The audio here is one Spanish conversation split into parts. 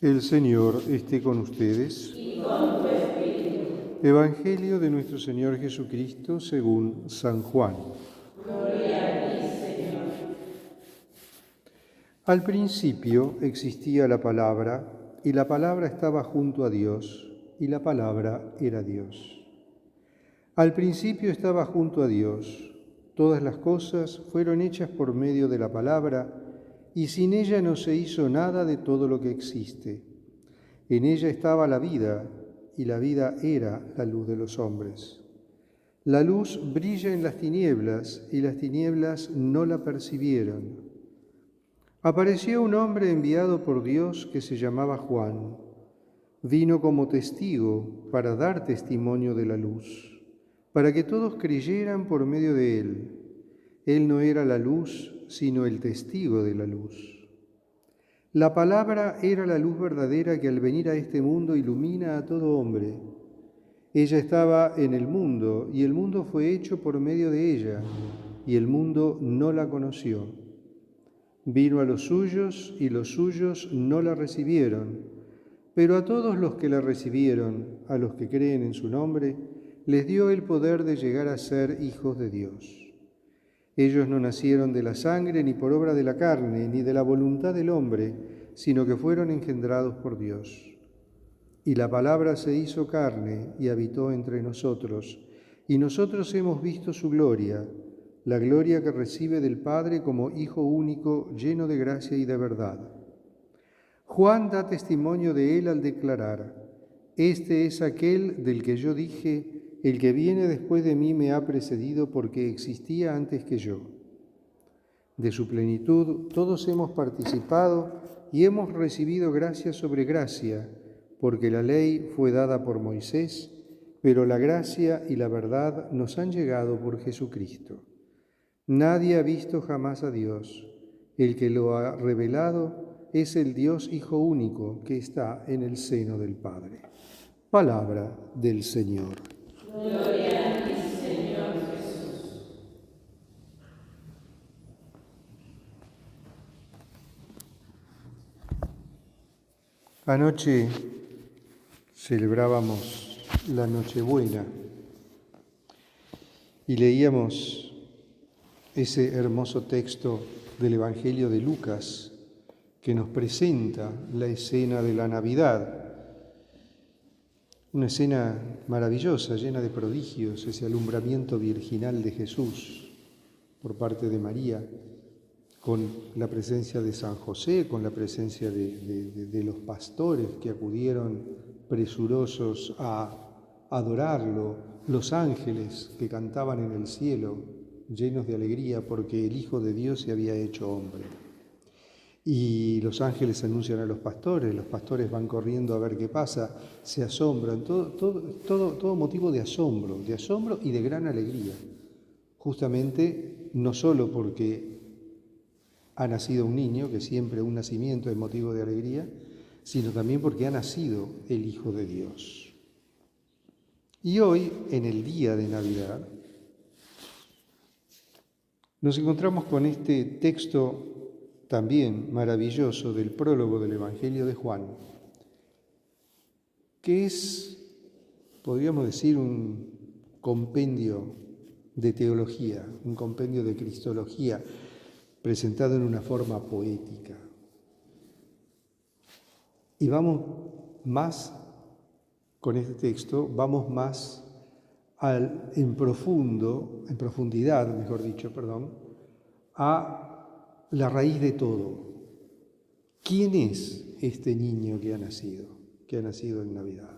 El Señor esté con ustedes. Y con tu espíritu. Evangelio de nuestro Señor Jesucristo según San Juan. Gloria a ti, Señor. Al principio existía la palabra, y la palabra estaba junto a Dios, y la palabra era Dios. Al principio estaba junto a Dios. Todas las cosas fueron hechas por medio de la palabra, y sin ella no se hizo nada de todo lo que existe. En ella estaba la vida, y la vida era la luz de los hombres. La luz brilla en las tinieblas, y las tinieblas no la percibieron. Apareció un hombre enviado por Dios que se llamaba Juan. Vino como testigo para dar testimonio de la luz, para que todos creyeran por medio de él. Él no era la luz, sino el testigo de la luz. La palabra era la luz verdadera que al venir a este mundo ilumina a todo hombre. Ella estaba en el mundo, y el mundo fue hecho por medio de ella, y el mundo no la conoció. Vino a los suyos, y los suyos no la recibieron. Pero a todos los que la recibieron, a los que creen en su nombre, les dio el poder de llegar a ser hijos de Dios. Ellos no nacieron de la sangre, ni por obra de la carne, ni de la voluntad del hombre, sino que fueron engendrados por Dios. Y la palabra se hizo carne y habitó entre nosotros, y nosotros hemos visto su gloria, la gloria que recibe del Padre como Hijo único, lleno de gracia y de verdad. Juan da testimonio de él al declarar: Este es aquel del que yo dije, el que viene después de mí me ha precedido porque existía antes que yo. De su plenitud todos hemos participado y hemos recibido gracia sobre gracia, porque la ley fue dada por Moisés, pero la gracia y la verdad nos han llegado por Jesucristo. Nadie ha visto jamás a Dios. El que lo ha revelado es el Dios Hijo único que está en el seno del Padre. Palabra del Señor. Gloria a ti, Señor Jesús. Anoche celebrábamos la Nochebuena y leíamos ese hermoso texto del Evangelio de Lucas que nos presenta la escena de la Navidad. Una escena maravillosa, llena de prodigios, ese alumbramiento virginal de Jesús por parte de María, con la presencia de San José, con la presencia de los pastores que acudieron presurosos a adorarlo, los ángeles que cantaban en el cielo, llenos de alegría porque el Hijo de Dios se había hecho hombre. Y los ángeles anuncian a los pastores van corriendo a ver qué pasa, se asombran, todo motivo de asombro y de gran alegría. Justamente no solo porque ha nacido un niño, que siempre un nacimiento es motivo de alegría, sino también porque ha nacido el Hijo de Dios. Y hoy, en el día de Navidad, nos encontramos con este texto también maravilloso del prólogo del Evangelio de Juan, que es, podríamos decir, un compendio de teología, un compendio de cristología, presentado en una forma poética. Y vamos más, con este texto, vamos más en profundidad, a la raíz de todo. ¿Quién es este niño que ha nacido en Navidad?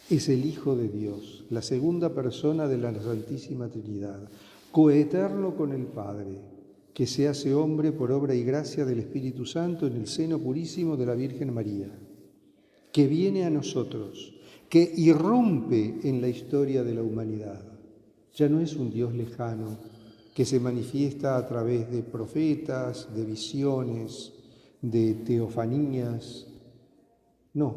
Es el Hijo de Dios, la segunda persona de la Santísima Trinidad, coeterno con el Padre, que se hace hombre por obra y gracia del Espíritu Santo en el seno purísimo de la Virgen María, que viene a nosotros, que irrumpe en la historia de la humanidad. Ya no es un Dios lejano que se manifiesta a través de profetas, de visiones, de teofanías. No,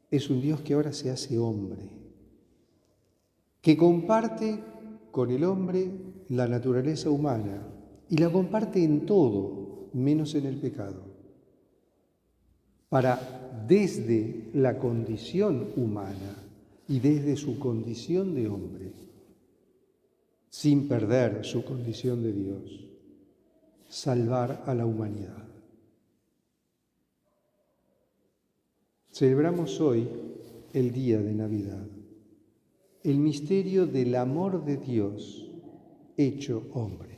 es un Dios que ahora se hace hombre, que comparte con el hombre la naturaleza humana y la comparte en todo, menos en el pecado. para, desde la condición humana y desde su condición de hombre, sin perder su condición de Dios, salvar a la humanidad. Celebramos hoy el día de Navidad, el misterio del amor de Dios hecho hombre.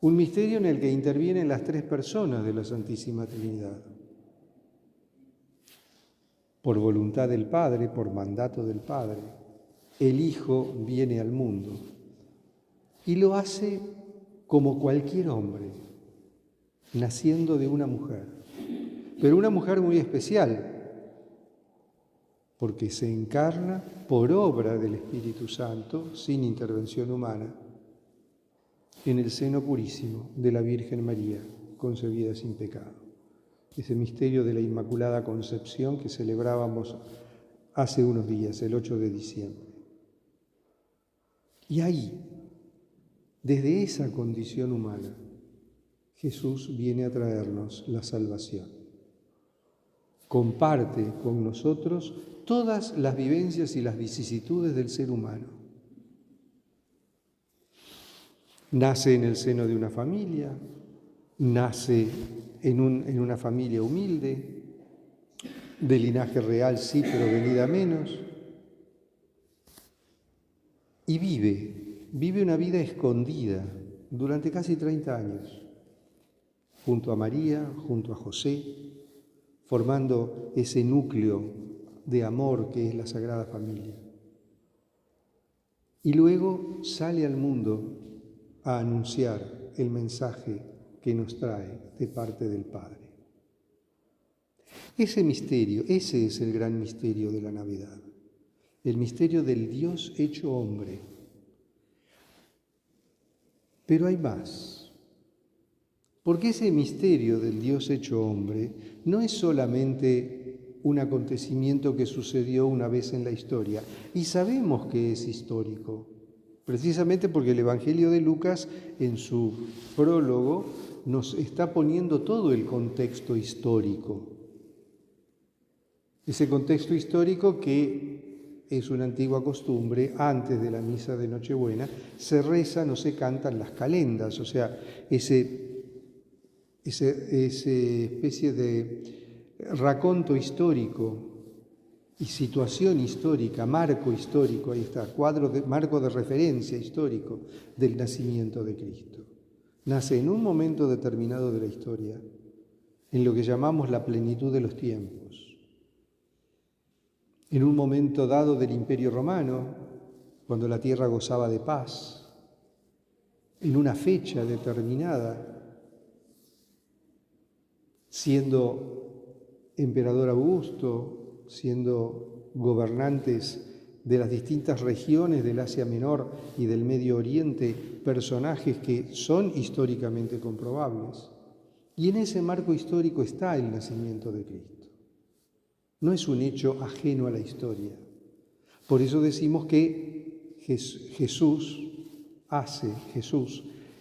Un misterio en el que intervienen las tres personas de la Santísima Trinidad. Por voluntad del Padre, por mandato del Padre, el Hijo viene al mundo y lo hace como cualquier hombre, naciendo de una mujer, pero una mujer muy especial, porque se encarna por obra del Espíritu Santo, sin intervención humana, en el seno purísimo de la Virgen María, concebida sin pecado. Ese misterio de la Inmaculada Concepción que celebrábamos hace unos días, el 8 de diciembre. Y ahí, desde esa condición humana, Jesús viene a traernos la salvación. Comparte con nosotros todas las vivencias y las vicisitudes del ser humano. Nace en el seno de una familia, nace en una familia humilde, de linaje real sí, pero venida menos, y vive una vida escondida durante casi 30 años, junto a María, junto a José, formando ese núcleo de amor que es la Sagrada Familia. Y luego sale al mundo a anunciar el mensaje que nos trae de parte del Padre. Ese misterio, ese es el gran misterio de la Navidad, el misterio del Dios hecho hombre. Pero hay más, porque ese misterio del Dios hecho hombre no es solamente un acontecimiento que sucedió una vez en la historia, y sabemos que es histórico, precisamente porque el Evangelio de Lucas, en su prólogo, nos está poniendo todo el contexto histórico. Ese contexto histórico que es una antigua costumbre, antes de la misa de Nochebuena, se rezan o se cantan las calendas, o sea, esa especie de raconto histórico y situación histórica, marco histórico, ahí está, marco de referencia histórico del nacimiento de Cristo. Nace en un momento determinado de la historia, en lo que llamamos la plenitud de los tiempos. En un momento dado del Imperio Romano, cuando la tierra gozaba de paz, en una fecha determinada, siendo emperador Augusto, siendo gobernantes de las distintas regiones del Asia Menor y del Medio Oriente, personajes que son históricamente comprobables. Y en ese marco histórico está el nacimiento de Cristo. No es un hecho ajeno a la historia. Por eso decimos que Jesús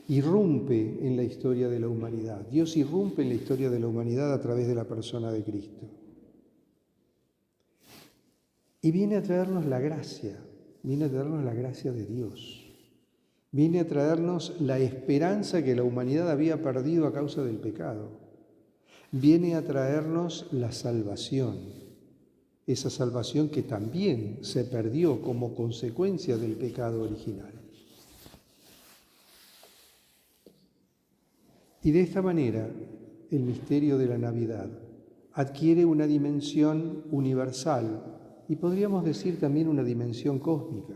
irrumpe en la historia de la humanidad. Dios irrumpe en la historia de la humanidad a través de la persona de Cristo. Y viene a traernos la gracia de Dios. Viene a traernos la esperanza que la humanidad había perdido a causa del pecado. Viene a traernos la salvación. Esa salvación que también se perdió como consecuencia del pecado original. Y de esta manera, el misterio de la Navidad adquiere una dimensión universal y podríamos decir también una dimensión cósmica,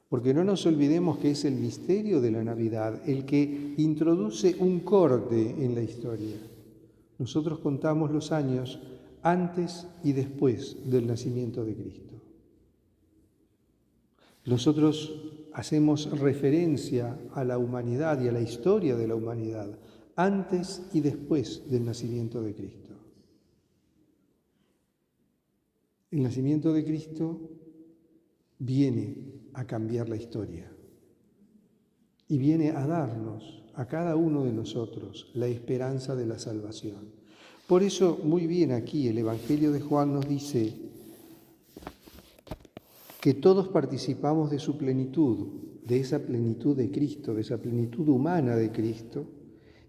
porque no nos olvidemos que es el misterio de la Navidad el que introduce un corte en la historia. Nosotros contamos los años antes y después del nacimiento de Cristo. Nosotros hacemos referencia a la humanidad y a la historia de la humanidad antes y después del nacimiento de Cristo. El nacimiento de Cristo viene a cambiar la historia y viene a darnos a cada uno de nosotros la esperanza de la salvación. Por eso, muy bien aquí el Evangelio de Juan nos dice que todos participamos de su plenitud, de esa plenitud de Cristo, de esa plenitud humana de Cristo,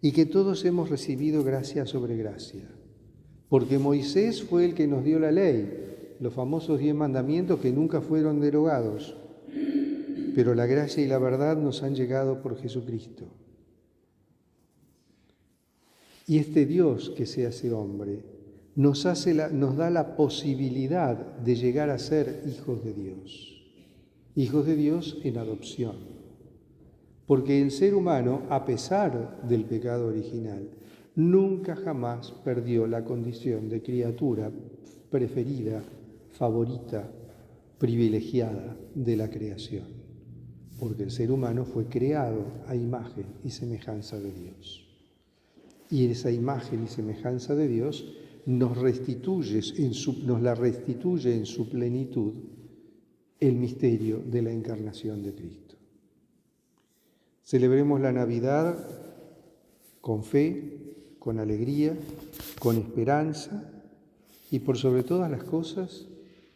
y que todos hemos recibido gracia sobre gracia. Porque Moisés fue el que nos dio la ley, los famosos 10 mandamientos que nunca fueron derogados, pero la gracia y la verdad nos han llegado por Jesucristo. Y este Dios que se hace hombre nos da la posibilidad de llegar a ser hijos de Dios en adopción. Porque el ser humano, a pesar del pecado original, nunca jamás perdió la condición de criatura preferida, favorita, privilegiada de la creación. Porque el ser humano fue creado a imagen y semejanza de Dios. Y esa imagen y semejanza de Dios nos la restituye en su plenitud el misterio de la encarnación de Cristo. Celebremos la Navidad con fe, con alegría, con esperanza y por sobre todas las cosas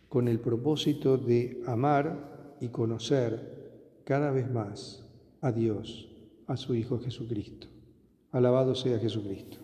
con el propósito de amar y conocer cada vez más a Dios, a su Hijo Jesucristo. Alabado sea Jesucristo.